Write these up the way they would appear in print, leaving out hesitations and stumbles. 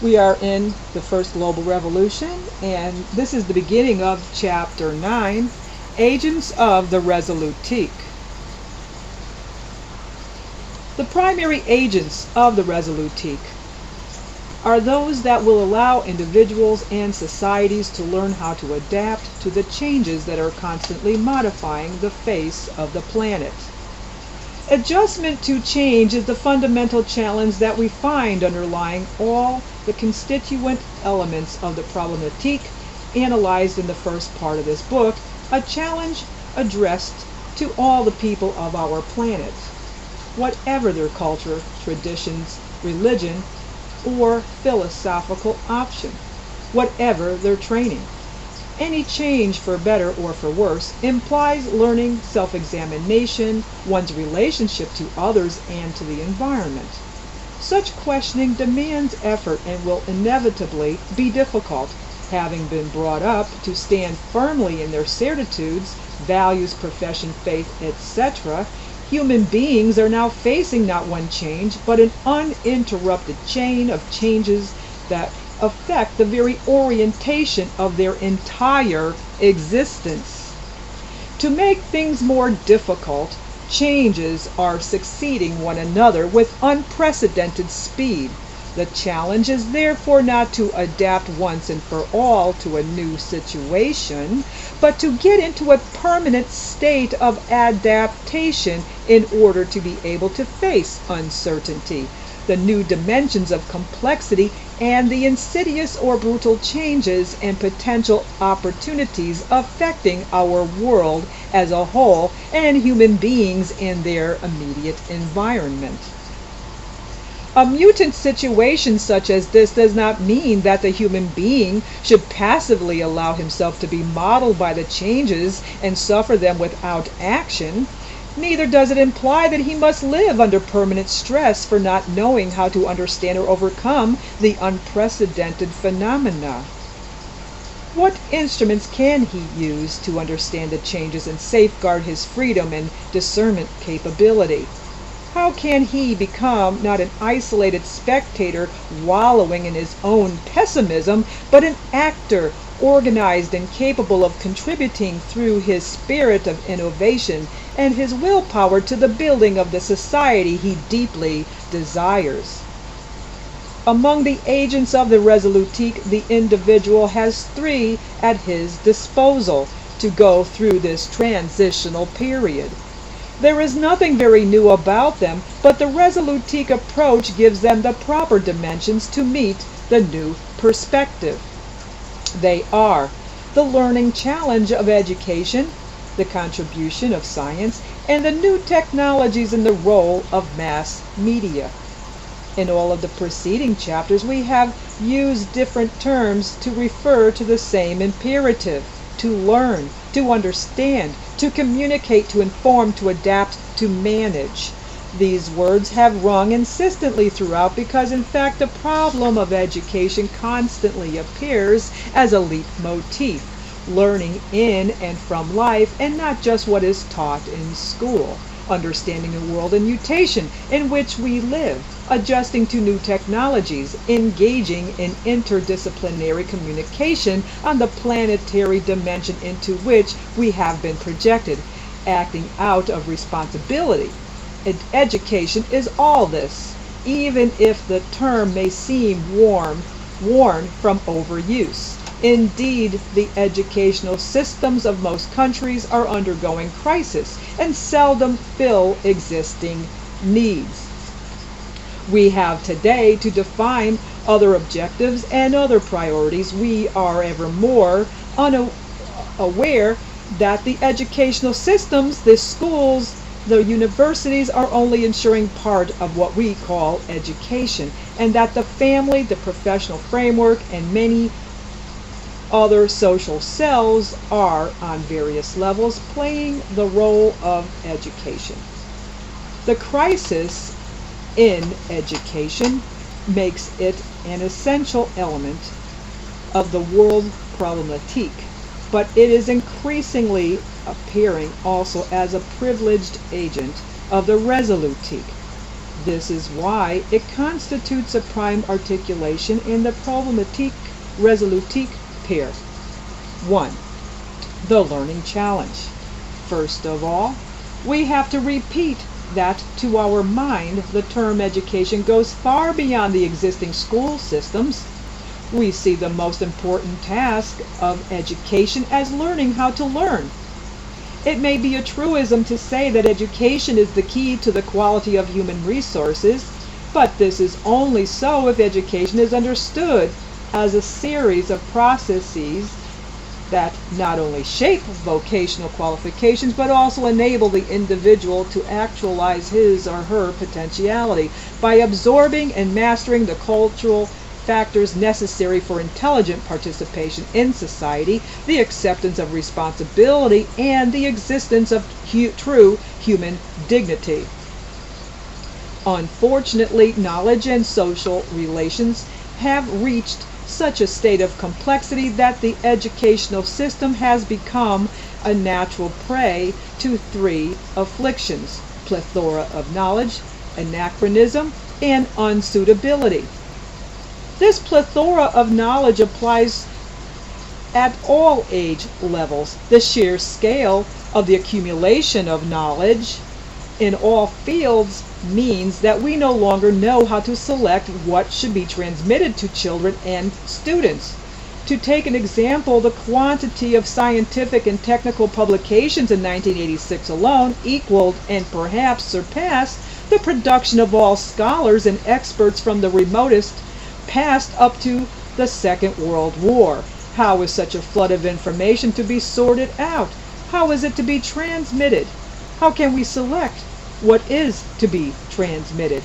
We are in the first global revolution, and this is the beginning of chapter 9, Agents of the Resolutique. The primary agents of the Resolutique are those that will allow individuals and societies to learn how to adapt to the changes that are constantly modifying the face of the planet. Adjustment to change is the fundamental challenge that we find underlying all the constituent elements of the problematique analyzed in the first part of this book, a challenge addressed to all the people of our planet, whatever their culture, traditions, religion, or philosophical option, whatever their training. Any change, for better or for worse, implies learning, self-examination, one's relationship to others and to the environment. Such questioning demands effort and will inevitably be difficult. Having been brought up to stand firmly in their certitudes, values, profession, faith, etc., human beings are now facing not one change, but an uninterrupted chain of changes that affect the very orientation of their entire existence. To make things more difficult, changes are succeeding one another with unprecedented speed. The challenge is therefore not to adapt once and for all to a new situation, but to get into a permanent state of adaptation in order to be able to face uncertainty, the new dimensions of complexity, and the insidious or brutal changes and potential opportunities affecting our world as a whole and human beings in their immediate environment. A mutant situation such as this does not mean that the human being should passively allow himself to be modeled by the changes and suffer them without action. Neither does it imply that he must live under permanent stress for not knowing how to understand or overcome the unprecedented phenomena. What instruments can he use to understand the changes and safeguard his freedom and discernment capability? How can he become not an isolated spectator wallowing in his own pessimism, but an actor organized and capable of contributing through his spirit of innovation and his willpower to the building of the society he deeply desires? Among the agents of the Resolutique, the individual has three at his disposal to go through this transitional period. There is nothing very new about them, but the Resolutique approach gives them the proper dimensions to meet the new perspective. They are the learning challenge of education, the contribution of science, and the new technologies in the role of mass media. In all of the preceding chapters, we have used different terms to refer to the same imperative: to learn, to understand, to communicate, to inform, to adapt, to manage. These words have rung insistently throughout because, in fact, the problem of education constantly appears as a leitmotif, learning in and from life and not just what is taught in school, understanding the world in mutation in which we live, adjusting to new technologies, engaging in interdisciplinary communication on the planetary dimension into which we have been projected, acting out of responsibility. Education is all this, even if the term may seem worn from overuse. Indeed, the educational systems of most countries are undergoing crisis and seldom fill existing needs. We have today to define other objectives and other priorities. We are ever more aware that the educational systems, the schools, the universities are only ensuring part of what we call education, and that the family, the professional framework, and many other social cells are on various levels playing the role of education. The crisis in education makes it an essential element of the world problematique, but it is increasingly appearing also as a privileged agent of the Resolutique. This is why it constitutes a prime articulation in the Problématique Résolutique pair. 1. The learning challenge. First of all, we have to repeat that to our mind the term education goes far beyond the existing school systems. We see the most important task of education as learning how to learn. It may be a truism to say that education is the key to the quality of human resources, but this is only so if education is understood as a series of processes that not only shape vocational qualifications but also enable the individual to actualize his or her potentiality by absorbing and mastering the cultural factors necessary for intelligent participation in society, the acceptance of responsibility, and the existence of true human dignity. Unfortunately, knowledge and social relations have reached such a state of complexity that the educational system has become a natural prey to three afflictions: plethora of knowledge, anachronism, and unsuitability. This plethora of knowledge applies at all age levels. The sheer scale of the accumulation of knowledge in all fields means that we no longer know how to select what should be transmitted to children and students. To take an example, the quantity of scientific and technical publications in 1986 alone equaled and perhaps surpassed the production of all scholars and experts from the remotest past up to the Second World War. How is such a flood of information to be sorted out? How is it to be transmitted? How can we select what is to be transmitted?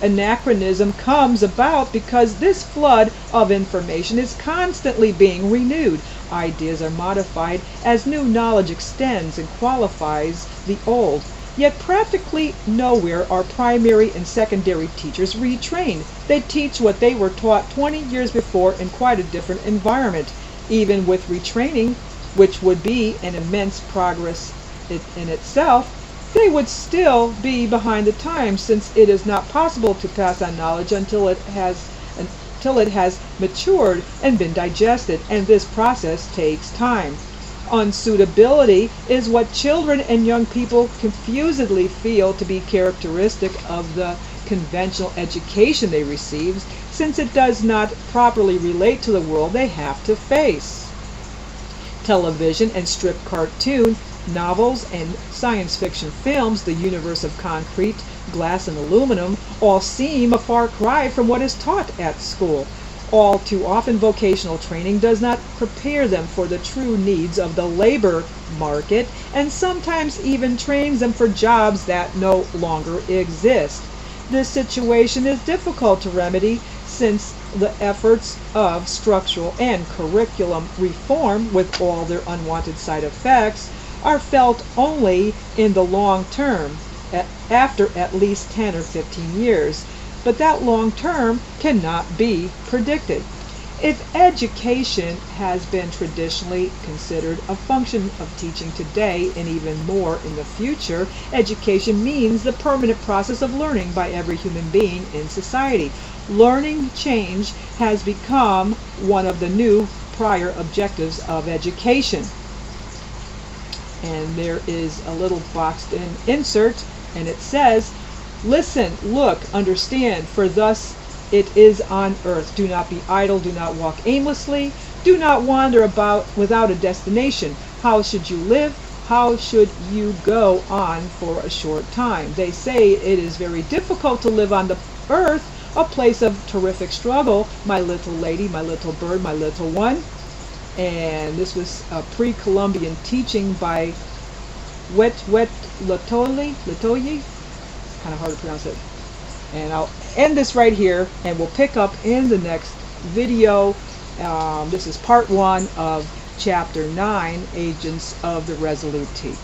Anachronism comes about because this flood of information is constantly being renewed. Ideas are modified as new knowledge extends and qualifies the old. Yet practically nowhere are primary and secondary teachers retrained. They teach what they were taught 20 years before in quite a different environment. Even with retraining, which would be an immense progress in itself, they would still be behind the times, since it is not possible to pass on knowledge until it has matured and been digested, and this process takes time. Unsuitability is what children and young people confusedly feel to be characteristic of the conventional education they receive, since it does not properly relate to the world they have to face. Television and strip cartoon, novels and science fiction films, the universe of concrete, glass, and aluminum, all seem a far cry from what is taught at school. All too often, vocational training does not prepare them for the true needs of the labor market, and sometimes even trains them for jobs that no longer exist. This situation is difficult to remedy, since the efforts of structural and curriculum reform, with all their unwanted side effects, are felt only in the long term, after at least 10 or 15 years. But that long term cannot be predicted. If education has been traditionally considered a function of teaching today and even more in the future, education means the permanent process of learning by every human being in society. Learning change has become one of the new prior objectives of education. And there is a little boxed in insert, and it says, "Listen, look, understand, for thus it is on earth. Do not be idle, do not walk aimlessly, do not wander about without a destination. How should you live? How should you go on for a short time?" They say it is very difficult to live on the earth, a place of terrific struggle. My little lady, my little bird, my little one. And this was a pre-Columbian teaching by Wet Latoye. Kind of hard to pronounce it. And I'll end this right here, and we'll pick up in the next video. This is part 1 of chapter 9, Agents of the Résolutique.